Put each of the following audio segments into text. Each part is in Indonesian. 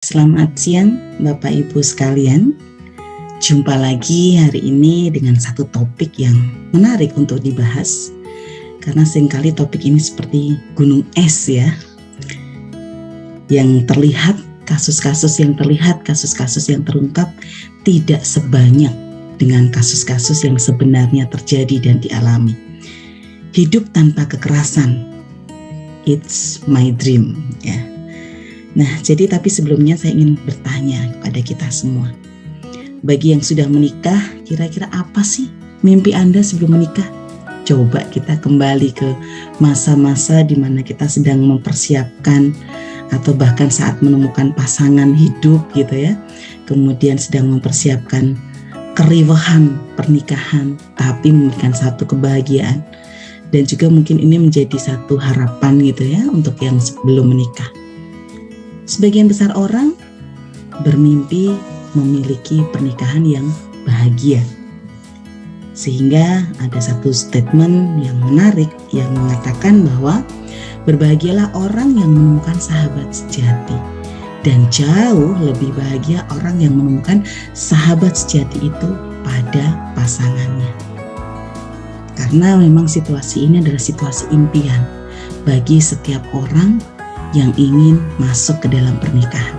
Selamat siang Bapak Ibu sekalian. Jumpa lagi hari ini dengan satu topik yang menarik untuk dibahas. Karena seringkali topik ini seperti gunung es ya. Yang terlihat, kasus-kasus yang terungkap tidak sebanyak dengan kasus-kasus yang sebenarnya terjadi dan dialami. Hidup tanpa kekerasan, it's my dream ya. Nah, tapi sebelumnya saya ingin bertanya kepada kita semua. Bagi yang sudah menikah, kira-kira apa sih mimpi Anda sebelum menikah? Coba kita kembali ke masa-masa di mana kita sedang mempersiapkan atau bahkan saat menemukan pasangan hidup gitu ya. Kemudian sedang mempersiapkan keriuhan pernikahan, tapi memberikan satu kebahagiaan. Dan juga mungkin ini menjadi satu harapan gitu ya untuk yang sebelum menikah. Sebagian besar orang bermimpi memiliki pernikahan yang bahagia. Sehingga ada satu statement yang menarik yang mengatakan bahwa berbahagialah orang yang menemukan sahabat sejati. Dan jauh lebih bahagia orang yang menemukan sahabat sejati itu pada pasangannya. Karena memang situasi ini adalah situasi impian bagi setiap orang yang ingin masuk ke dalam pernikahan.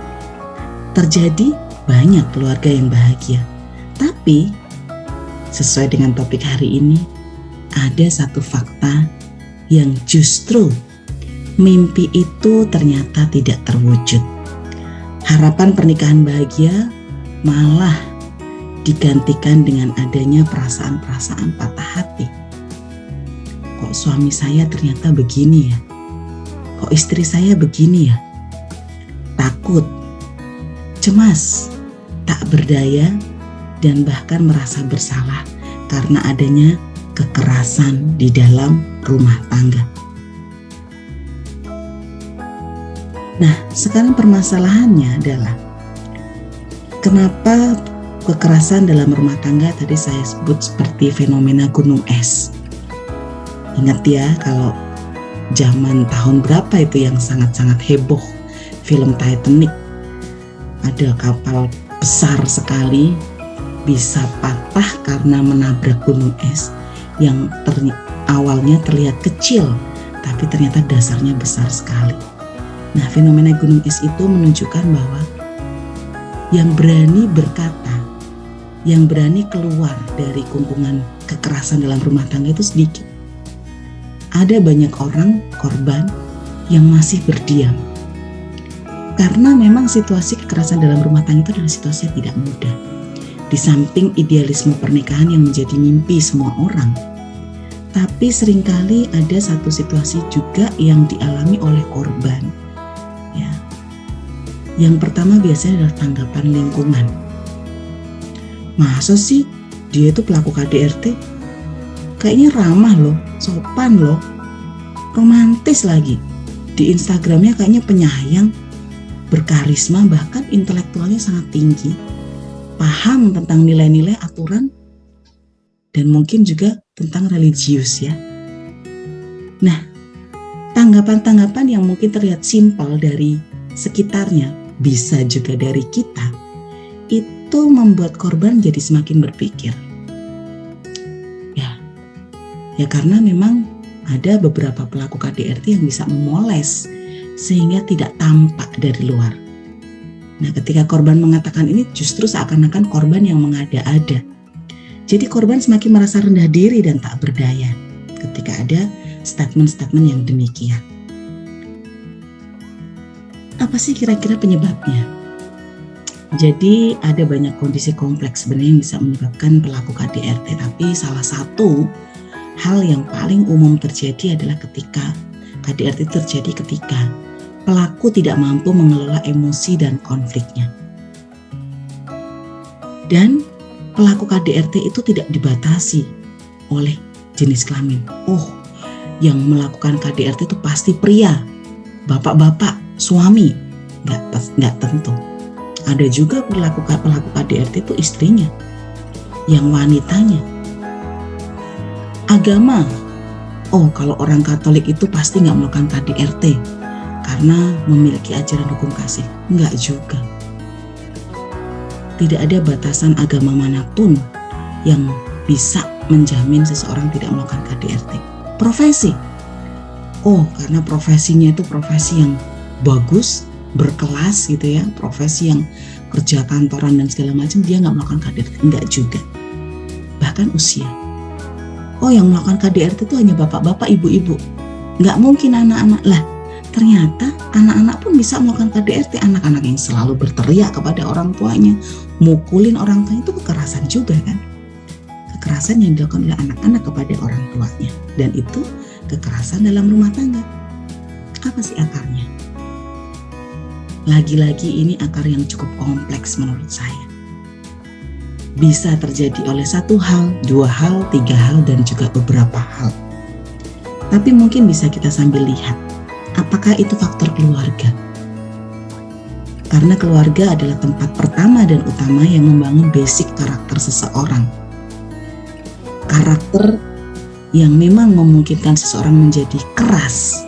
Terjadi banyak keluarga yang bahagia. Tapi sesuai dengan topik hari ini, ada satu fakta yang justru mimpi itu ternyata tidak terwujud. Harapan pernikahan bahagia malah digantikan dengan adanya perasaan-perasaan patah hati. Kok suami saya ternyata begini ya? Kok istri saya begini ya? Takut, cemas, tak berdaya, dan bahkan merasa bersalah karena adanya kekerasan di dalam rumah tangga. Nah, sekarang permasalahannya adalah kenapa kekerasan dalam rumah tangga tadi saya sebut seperti fenomena gunung es. Ingat ya, kalau zaman tahun berapa itu yang sangat-sangat heboh, film Titanic. Ada kapal besar sekali bisa patah karena menabrak gunung es yang awalnya terlihat kecil, tapi ternyata dasarnya besar sekali. Nah, fenomena gunung es itu menunjukkan bahwa yang berani berkata, yang berani keluar dari kungkungan kekerasan dalam rumah tangga itu sedikit. Ada banyak orang korban yang masih berdiam. Karena memang situasi kekerasan dalam rumah tangga itu adalah situasi yang tidak mudah. Di samping idealisme pernikahan yang menjadi mimpi semua orang, tapi seringkali ada satu situasi juga yang dialami oleh korban. Ya. Yang pertama biasanya adalah tanggapan lingkungan. Masa sih dia itu pelaku KDRT? Kayaknya ramah loh, sopan loh, romantis lagi. Di Instagramnya kayaknya penyayang, berkarisma, bahkan intelektualnya sangat tinggi, paham tentang nilai-nilai aturan, dan mungkin juga tentang religius ya. Nah, tanggapan-tanggapan yang mungkin terlihat simpel dari sekitarnya, bisa juga dari kita, itu membuat korban jadi semakin berpikir. Ya karena memang ada beberapa pelaku KDRT yang bisa memoles sehingga tidak tampak dari luar. Nah, ketika korban mengatakan ini justru seakan-akan korban yang mengada-ada. Jadi korban semakin merasa rendah diri dan tak berdaya ketika ada statement-statement yang demikian. Apa sih kira-kira penyebabnya? Jadi ada banyak kondisi kompleks sebenarnya yang bisa menyebabkan pelaku KDRT, tapi salah satu hal yang paling umum terjadi adalah ketika KDRT terjadi ketika pelaku tidak mampu mengelola emosi dan konfliknya. Dan pelaku KDRT itu tidak dibatasi oleh jenis kelamin. Oh, yang melakukan KDRT itu pasti pria, bapak-bapak, suami. Nggak tentu. Ada juga pelaku KDRT itu istrinya, yang wanitanya. Agama, oh kalau orang Katolik itu pasti nggak melakukan KDRT karena memiliki ajaran hukum kasih. Enggak juga. tidak ada batasan agama manapun yang bisa menjamin seseorang tidak melakukan KDRT. Profesi, karena profesinya itu profesi yang bagus, berkelas gitu ya, profesi yang kerja kantoran dan segala macam, dia nggak melakukan KDRT. Enggak juga. Bahkan usia, yang melakukan KDRT itu hanya bapak-bapak, ibu-ibu, nggak mungkin anak-anak. Lah, ternyata anak-anak pun bisa melakukan KDRT. Anak-anak yang selalu berteriak kepada orang tuanya, mukulin orang tuanya, itu kekerasan juga kan. Kekerasan yang dilakukan oleh anak-anak kepada orang tuanya, dan itu kekerasan dalam rumah tangga. Apa sih akarnya? Lagi-lagi ini akar yang cukup kompleks menurut saya. Bisa terjadi oleh satu hal, dua hal, tiga hal, dan juga beberapa hal. Tapi mungkin bisa kita sambil lihat, apakah itu faktor keluarga? Karena keluarga adalah tempat pertama dan utama yang membangun basic karakter seseorang. Karakter yang memang memungkinkan seseorang menjadi keras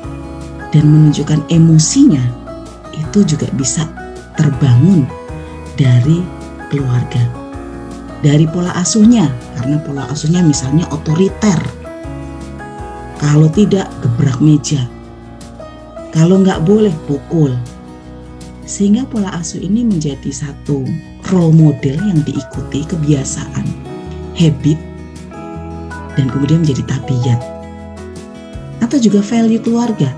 dan menunjukkan emosinya, itu juga bisa terbangun dari keluarga. Dari pola asuhnya, karena pola asuhnya misalnya otoriter. Kalau tidak, gebrak meja. Kalau nggak boleh, pukul. Sehingga pola asuh ini menjadi satu role model yang diikuti, kebiasaan, habit, dan kemudian menjadi tabiat. Atau juga value keluarga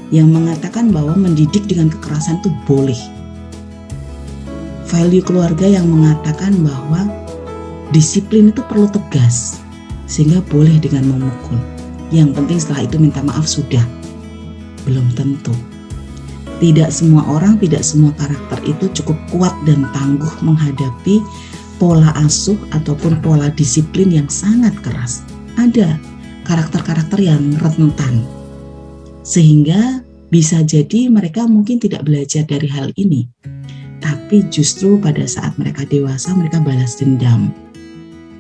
yang mengatakan bahwa mendidik dengan kekerasan itu boleh. Value keluarga yang mengatakan bahwa disiplin itu perlu tegas, sehingga boleh dengan memukul. Yang penting setelah itu minta maaf sudah. Belum tentu. Tidak semua orang, tidak semua karakter itu cukup kuat dan tangguh menghadapi pola asuh ataupun pola disiplin yang sangat keras. Ada karakter-karakter yang rentan, sehingga bisa jadi mereka mungkin tidak belajar dari hal ini, tapi justru pada saat mereka dewasa mereka balas dendam.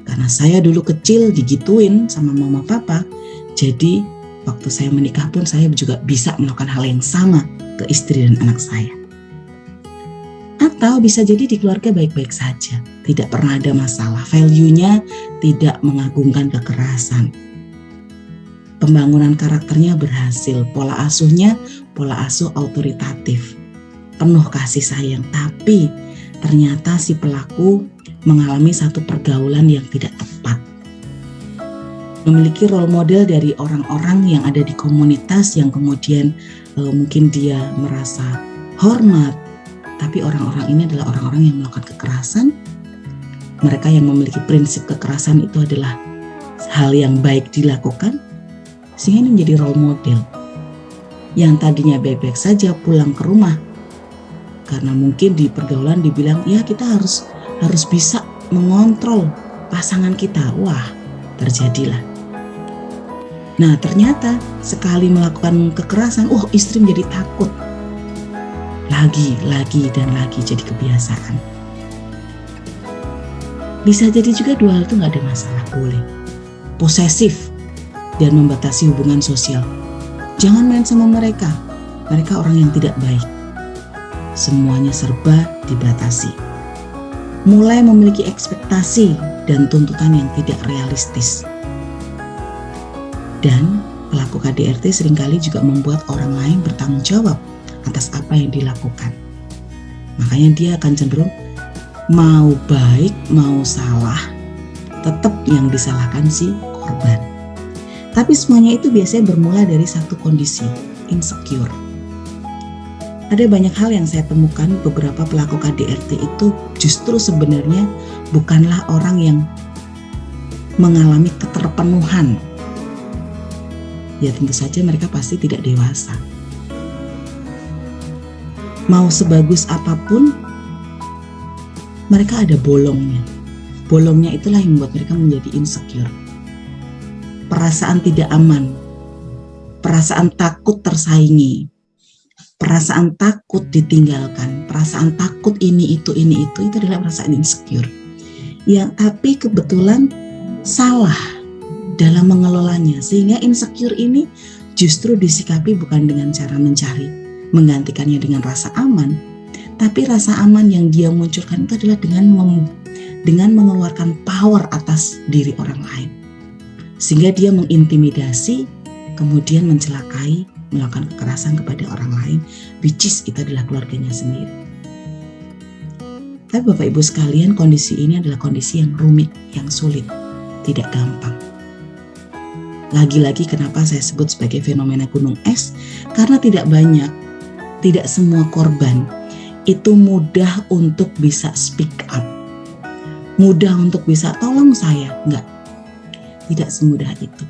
Karena saya dulu kecil digituin sama mama papa, jadi waktu saya menikah pun saya juga bisa melakukan hal yang sama ke istri dan anak saya. Atau bisa jadi di keluarga baik-baik saja, tidak pernah ada masalah, value-nya tidak mengagungkan kekerasan. Pembangunan karakternya berhasil, pola asuhnya pola asuh autoritatif, penuh kasih sayang, tapi ternyata si pelaku mengalami satu pergaulan yang tidak tepat. Memiliki role model dari orang-orang yang ada di komunitas yang kemudian mungkin dia merasa hormat, tapi orang-orang ini adalah orang-orang yang melakukan kekerasan. Mereka yang memiliki prinsip kekerasan itu adalah hal yang baik dilakukan, sehingga ini menjadi role model. Yang tadinya baik-baik saja pulang ke rumah, karena mungkin di pergaulan dibilang, ya kita harus bisa mengontrol pasangan kita. Wah, terjadilah. Nah, ternyata sekali melakukan kekerasan, istri menjadi takut. Lagi dan lagi, jadi kebiasaan. Bisa jadi juga dua hal itu nggak ada masalah, boleh. Posesif dan membatasi hubungan sosial. Jangan main sama mereka. Mereka orang yang tidak baik. Semuanya serba dibatasi. Mulai memiliki ekspektasi dan tuntutan yang tidak realistis. Dan pelaku KDRT seringkali juga membuat orang lain bertanggung jawab atas apa yang dilakukan. Makanya dia akan cenderung mau baik, mau salah, tetap yang disalahkan si korban. Tapi semuanya itu biasanya bermula dari satu kondisi, insecure. Ada banyak hal yang saya temukan, beberapa pelaku KDRT itu justru sebenarnya bukanlah orang yang mengalami keterpenuhan. Ya tentu saja mereka pasti tidak dewasa. Mau sebagus apapun, mereka ada bolongnya. Bolongnya itulah yang membuat mereka menjadi insecure. Perasaan tidak aman, perasaan takut tersaingi, perasaan takut ditinggalkan, perasaan takut ini itu adalah perasaan insecure. Yang tapi kebetulan salah dalam mengelolanya, sehingga insecure ini justru disikapi bukan dengan cara mencari menggantikannya dengan rasa aman, Tapi rasa aman yang dia munculkan itu adalah dengan mengeluarkan power atas diri orang lain. Sehingga dia mengintimidasi, kemudian mencelakai, melakukan kekerasan kepada orang lain, which is itu adalah keluarganya sendiri. Tapi Bapak Ibu sekalian, kondisi ini adalah kondisi yang rumit, yang sulit, tidak gampang. Lagi-lagi kenapa saya sebut sebagai fenomena gunung es? Karena tidak semua korban itu mudah untuk bisa speak up. Mudah untuk bisa tolong saya, enggak. Tidak semudah itu.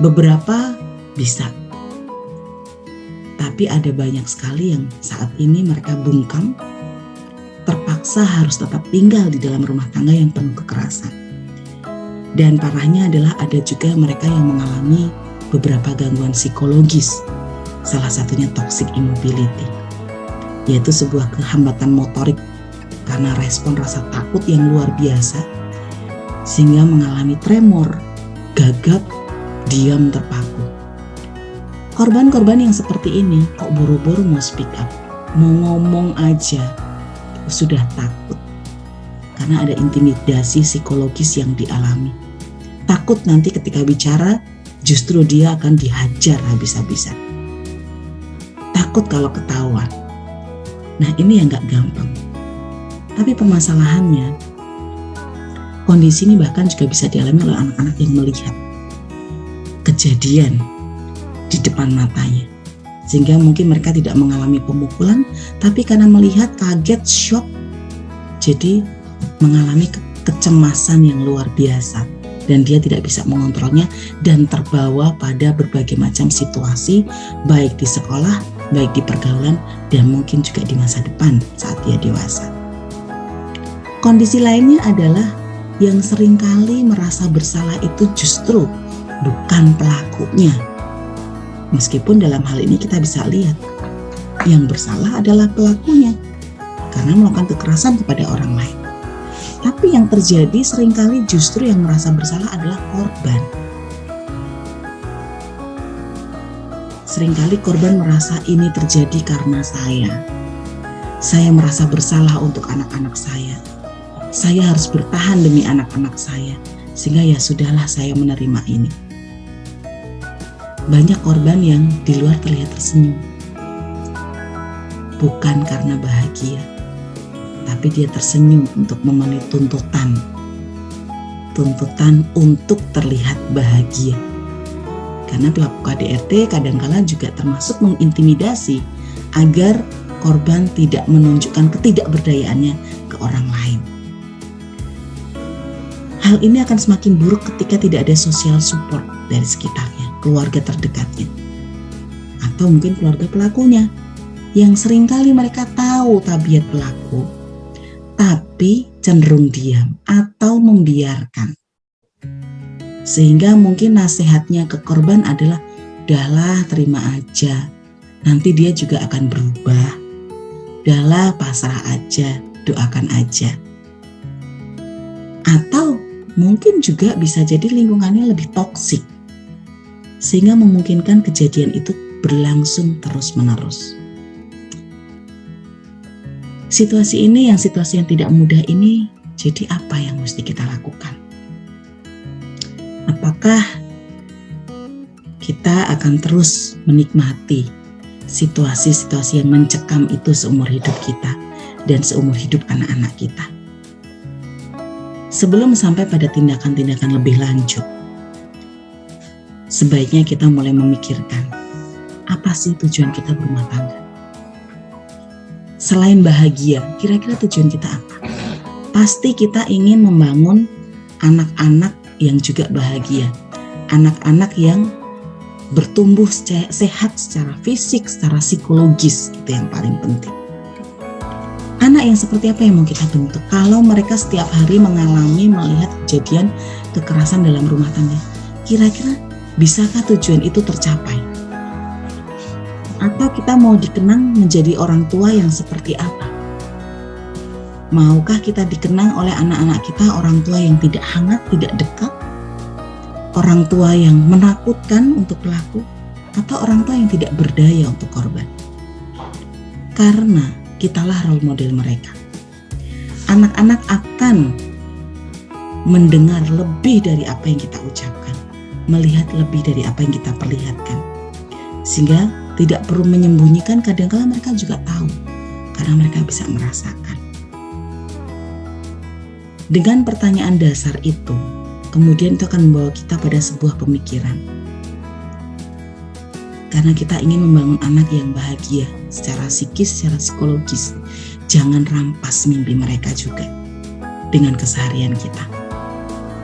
Beberapa bisa. Tapi ada banyak sekali yang saat ini mereka bungkam, terpaksa harus tetap tinggal di dalam rumah tangga yang penuh kekerasan. Dan parahnya adalah ada juga mereka yang mengalami beberapa gangguan psikologis, salah satunya toxic immobility, yaitu sebuah kehambatan motorik karena respon rasa takut yang luar biasa, sehingga mengalami tremor, gagap, diam terpaku. Korban-korban yang seperti ini kok buru-buru mau speak up, mau ngomong aja sudah takut karena ada intimidasi psikologis yang dialami. Takut nanti ketika bicara justru dia akan dihajar habis-habisan. Takut kalau ketahuan. Nah, ini yang gak gampang. Tapi permasalahannya, kondisi ini bahkan juga bisa dialami oleh anak-anak yang melihat kejadian di depan matanya. Sehingga mungkin mereka tidak mengalami pemukulan, tapi karena melihat kaget, shock, jadi mengalami kecemasan yang luar biasa. Dan dia tidak bisa mengontrolnya dan terbawa pada berbagai macam situasi, baik di sekolah, baik di pergaulan, dan mungkin juga di masa depan saat dia dewasa. Kondisi lainnya adalah yang seringkali merasa bersalah itu justru bukan pelakunya. Meskipun dalam hal ini kita bisa lihat yang bersalah adalah pelakunya karena melakukan kekerasan kepada orang lain. Tapi yang terjadi seringkali justru yang merasa bersalah adalah korban. Seringkali korban merasa ini terjadi karena saya. Saya merasa bersalah untuk anak-anak saya. Saya harus bertahan demi anak-anak saya. Sehingga ya sudahlah saya menerima ini. Banyak korban yang di luar terlihat tersenyum. Bukan karena bahagia, tapi dia tersenyum untuk memenuhi tuntutan untuk terlihat bahagia. Karena pelaku KDRT kadangkala juga termasuk mengintimidasi agar korban tidak menunjukkan ketidakberdayaannya ke orang lain. Hal ini akan semakin buruk ketika tidak ada social support dari sekitarnya, keluarga terdekatnya, atau mungkin keluarga pelakunya, yang seringkali mereka tahu tabiat pelaku, tapi cenderung diam atau membiarkan. Sehingga mungkin nasihatnya ke korban adalah, udahlah terima aja, nanti dia juga akan berubah. Udahlah pasrah aja, doakan aja. Atau mungkin juga bisa jadi lingkungannya lebih toksik, sehingga memungkinkan kejadian itu berlangsung terus-menerus. Situasi yang tidak mudah ini, jadi apa yang mesti kita lakukan? Apakah kita akan terus menikmati situasi-situasi yang mencekam itu seumur hidup kita dan seumur hidup anak-anak kita? Sebelum sampai pada tindakan-tindakan lebih lanjut, sebaiknya kita mulai memikirkan, apa sih tujuan kita berumah tangga? Selain bahagia, kira-kira tujuan kita apa? Pasti kita ingin membangun anak-anak yang juga bahagia. Anak-anak yang bertumbuh sehat secara fisik, secara psikologis, itu yang paling penting. Anak yang seperti apa yang mau kita bentuk? Kalau mereka setiap hari mengalami, melihat kejadian kekerasan dalam rumah tangga, kira-kira bisakah tujuan itu tercapai? Atau kita mau dikenang menjadi orang tua yang seperti apa? Maukah kita dikenang oleh anak-anak kita orang tua yang tidak hangat, tidak dekat? Orang tua yang menakutkan untuk pelaku? Atau orang tua yang tidak berdaya untuk korban? Karena kitalah role model mereka. Anak-anak akan mendengar lebih dari apa yang kita ucapkan, melihat lebih dari apa yang kita perlihatkan. Sehingga tidak perlu menyembunyikan, kadang-kala mereka juga tahu, karena mereka bisa merasakan. Dengan pertanyaan dasar itu, kemudian itu akan membawa kita pada sebuah pemikiran. Karena kita ingin membangun anak yang bahagia secara psikis, secara psikologis. Jangan rampas mimpi mereka juga dengan keseharian kita.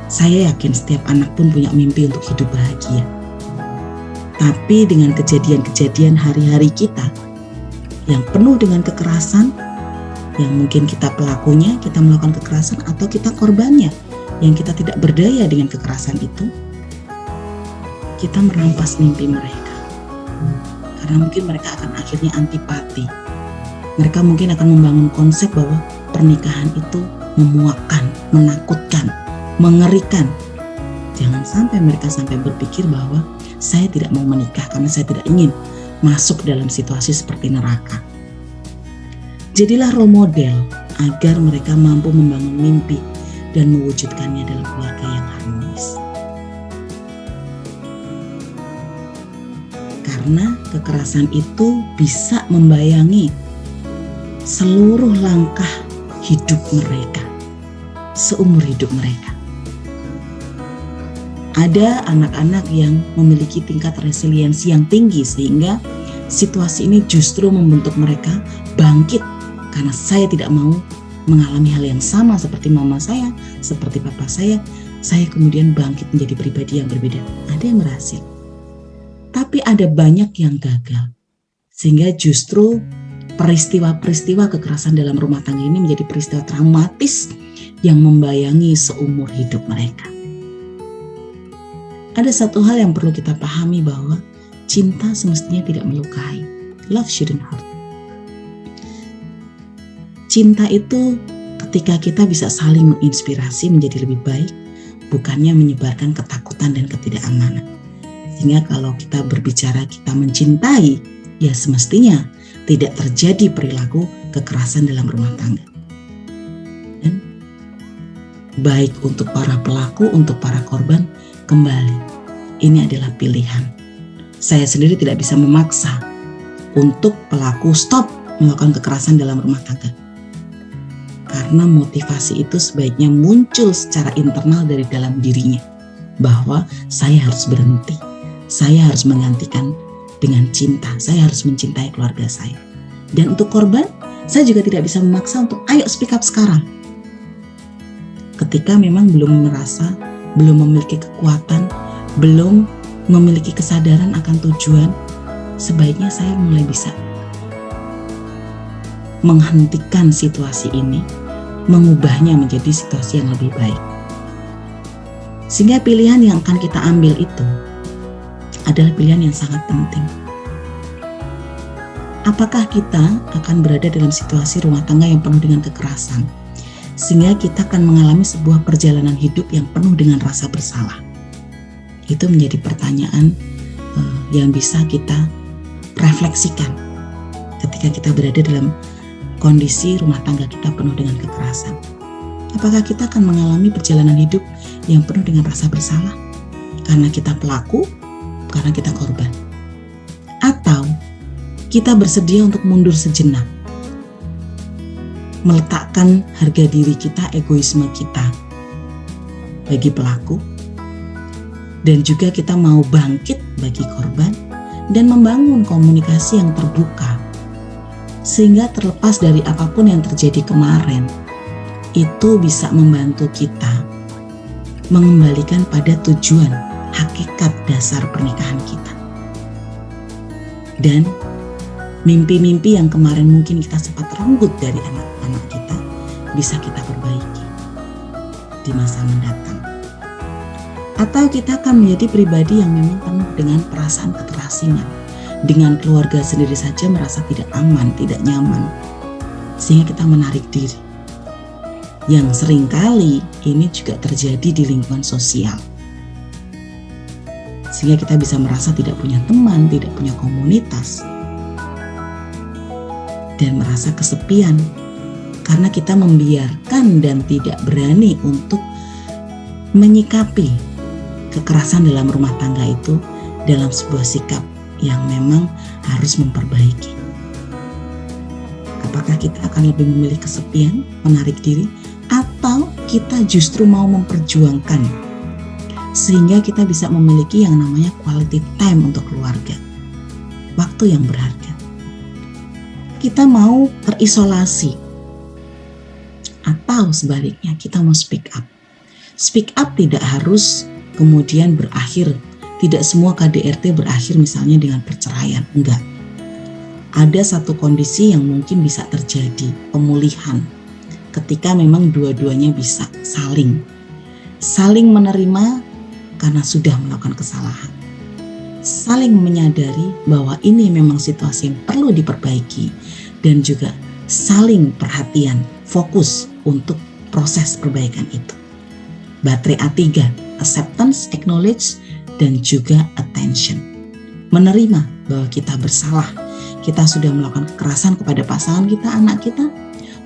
Saya yakin setiap anak pun punya mimpi untuk hidup bahagia. Tapi dengan kejadian-kejadian hari-hari kita yang penuh dengan kekerasan, yang mungkin kita pelakunya, kita melakukan kekerasan, atau kita korbannya, yang kita tidak berdaya dengan kekerasan itu, kita merampas mimpi mereka. Karena mungkin mereka akan akhirnya antipati. Mereka mungkin akan membangun konsep bahwa pernikahan itu memuakkan, menakutkan, mengerikan. Jangan sampai mereka sampai berpikir bahwa saya tidak mau menikah karena saya tidak ingin masuk dalam situasi seperti neraka. Jadilah role model agar mereka mampu membangun mimpi dan mewujudkannya dalam keluarga yang harmonis. Karena kekerasan itu bisa membayangi seluruh langkah hidup mereka, seumur hidup mereka. Ada anak-anak yang memiliki tingkat resiliensi yang tinggi sehingga situasi ini justru membentuk mereka bangkit. Karena saya tidak mau mengalami hal yang sama seperti mama saya, seperti papa saya kemudian bangkit menjadi pribadi yang berbeda. Ada yang berhasil, tapi ada banyak yang gagal. Sehingga justru peristiwa-peristiwa kekerasan dalam rumah tangga ini menjadi peristiwa traumatis yang membayangi seumur hidup mereka. Ada satu hal yang perlu kita pahami, bahwa cinta semestinya tidak melukai. Love shouldn't hurt. Cinta itu ketika kita bisa saling menginspirasi menjadi lebih baik, bukannya menyebarkan ketakutan dan ketidakamanan. Sehingga kalau kita berbicara kita mencintai, ya semestinya tidak terjadi perilaku kekerasan dalam rumah tangga. Dan baik untuk para pelaku, untuk para korban, kembali, ini adalah pilihan. Saya sendiri tidak bisa memaksa untuk pelaku stop melakukan kekerasan dalam rumah tangga. Karena motivasi itu sebaiknya muncul secara internal dari dalam dirinya. Bahwa saya harus berhenti, saya harus menggantikan dengan cinta, saya harus mencintai keluarga saya. Dan untuk korban, saya juga tidak bisa memaksa untuk ayo speak up sekarang. Ketika memang belum merasa, belum memiliki kekuatan, belum memiliki kesadaran akan tujuan, sebaiknya saya mulai bisa menghentikan situasi ini, mengubahnya menjadi situasi yang lebih baik. Sehingga pilihan yang akan kita ambil itu adalah pilihan yang sangat penting. Apakah kita akan berada dalam situasi rumah tangga yang penuh dengan kekerasan, sehingga kita akan mengalami sebuah perjalanan hidup yang penuh dengan rasa bersalah? Itu menjadi pertanyaan yang bisa kita refleksikan ketika kita berada dalam kondisi rumah tangga kita penuh dengan kekerasan. Apakah kita akan mengalami perjalanan hidup yang penuh dengan rasa bersalah karena kita pelaku, karena kita korban? Atau kita bersedia untuk mundur sejenak, meletakkan harga diri kita, egoisme kita bagi pelaku, dan juga kita mau bangkit bagi korban dan membangun komunikasi yang terbuka, sehingga terlepas dari apapun yang terjadi kemarin, itu bisa membantu kita mengembalikan pada tujuan, hakikat dasar pernikahan kita. Dan mimpi-mimpi yang kemarin mungkin kita sempat renggut dari anak-anak kita, bisa kita perbaiki di masa mendatang. Atau kita akan menjadi pribadi yang memang penuh dengan perasaan keterasingan. Dengan keluarga sendiri saja merasa tidak aman, tidak nyaman, sehingga kita menarik diri. Yang seringkali ini juga terjadi di lingkungan sosial. Sehingga kita bisa merasa tidak punya teman, tidak punya komunitas. dan merasa kesepian karena kita membiarkan dan tidak berani untuk menyikapi kekerasan dalam rumah tangga itu dalam sebuah sikap yang memang harus memperbaiki. Apakah kita akan lebih memilih kesepian, menarik diri, atau kita justru mau memperjuangkan sehingga kita bisa memiliki yang namanya quality time untuk keluarga, waktu yang berharga. Kita mau terisolasi atau sebaliknya kita mau speak up. Speak up tidak harus kemudian berakhir, tidak semua KDRT berakhir misalnya dengan perceraian, enggak. Ada satu kondisi yang mungkin bisa terjadi, pemulihan, ketika memang dua-duanya bisa saling menerima karena sudah melakukan kesalahan, saling menyadari bahwa ini memang situasi yang perlu diperbaiki, dan juga saling perhatian, fokus untuk proses perbaikan itu. Baterai A3, acceptance, acknowledge, dan juga attention. Menerima bahwa kita bersalah, kita sudah melakukan kekerasan kepada pasangan kita, anak kita.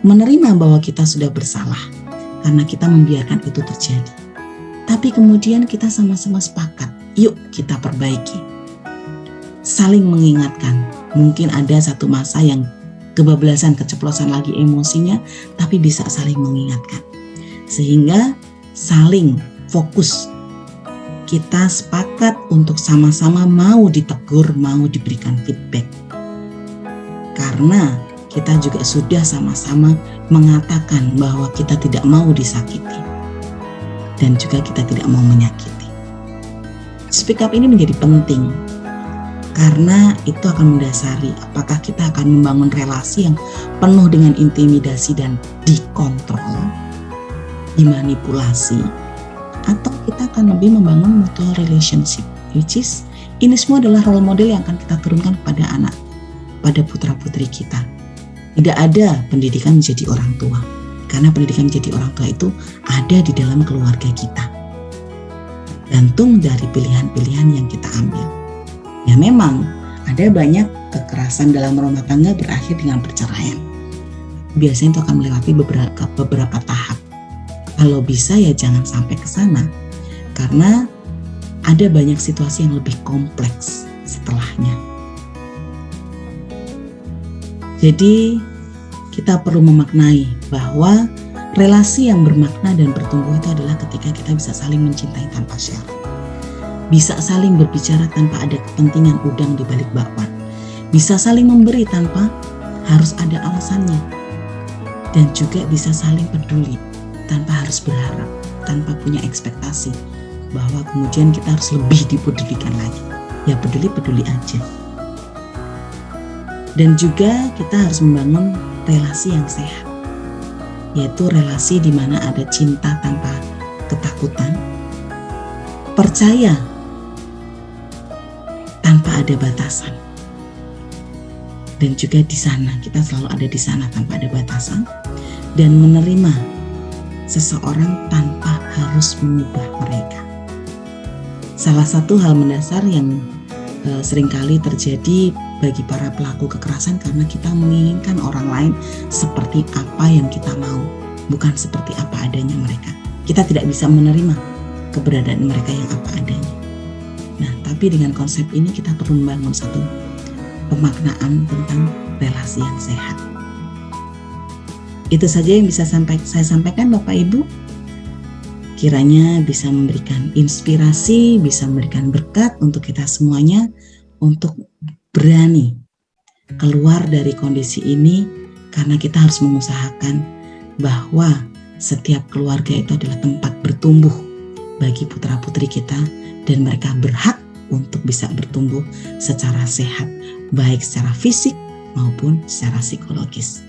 Menerima bahwa kita sudah bersalah karena kita membiarkan itu terjadi. Tapi kemudian kita sama-sama sepakat, yuk kita perbaiki. Saling mengingatkan, mungkin ada satu masa yang kebablasan, keceplosan lagi emosinya, tapi bisa saling mengingatkan. Sehingga saling fokus. Kita sepakat untuk sama-sama mau ditegur, mau diberikan feedback. Karena kita juga sudah sama-sama mengatakan bahwa kita tidak mau disakiti. Dan juga kita tidak mau menyakiti. Speak up ini menjadi penting. Karena itu akan mendasari apakah kita akan membangun relasi yang penuh dengan intimidasi dan dikontrol, dimanipulasi, atau kita akan lebih membangun mutual relationship, which is ini semua adalah role model yang akan kita turunkan kepada anak, pada putra-putri kita. Tidak ada pendidikan menjadi orang tua, karena pendidikan menjadi orang tua itu ada di dalam keluarga kita. Gantung dari pilihan-pilihan yang kita ambil. Ya memang ada banyak kekerasan dalam rumah tangga berakhir dengan perceraian. Biasanya itu akan melewati beberapa tahap. Kalau bisa ya jangan sampai ke sana, karena ada banyak situasi yang lebih kompleks setelahnya. Jadi kita perlu memaknai bahwa relasi yang bermakna dan bertumbuh itu adalah ketika kita bisa saling mencintai tanpa syarat. Bisa saling berbicara tanpa ada kepentingan udang di balik bakwan. Bisa saling memberi tanpa harus ada alasannya. Dan juga bisa saling peduli tanpa harus berharap, tanpa punya ekspektasi bahwa kemudian kita harus lebih dipedulikan lagi. Ya peduli-peduli aja. Dan juga kita harus membangun relasi yang sehat. Yaitu relasi di mana ada cinta tanpa ketakutan, percaya tanpa ada batasan, dan juga di sana kita selalu ada di sana tanpa ada batasan, dan menerima seseorang tanpa harus mengubah mereka. Salah satu hal mendasar yang seringkali terjadi bagi para pelaku kekerasan karena kita menginginkan orang lain seperti apa yang kita mau, bukan seperti apa adanya mereka. Kita tidak bisa menerima keberadaan mereka yang apa adanya. Nah, tapi dengan konsep ini kita perlu membangun satu pemaknaan tentang relasi yang sehat. Itu saja yang bisa saya sampaikan Bapak Ibu. Kiranya bisa memberikan inspirasi, bisa memberikan berkat untuk kita semuanya untuk berani keluar dari kondisi ini, karena kita harus mengusahakan bahwa setiap keluarga itu adalah tempat bertumbuh bagi putra-putri kita, dan mereka berhak untuk bisa bertumbuh secara sehat, baik secara fisik maupun secara psikologis.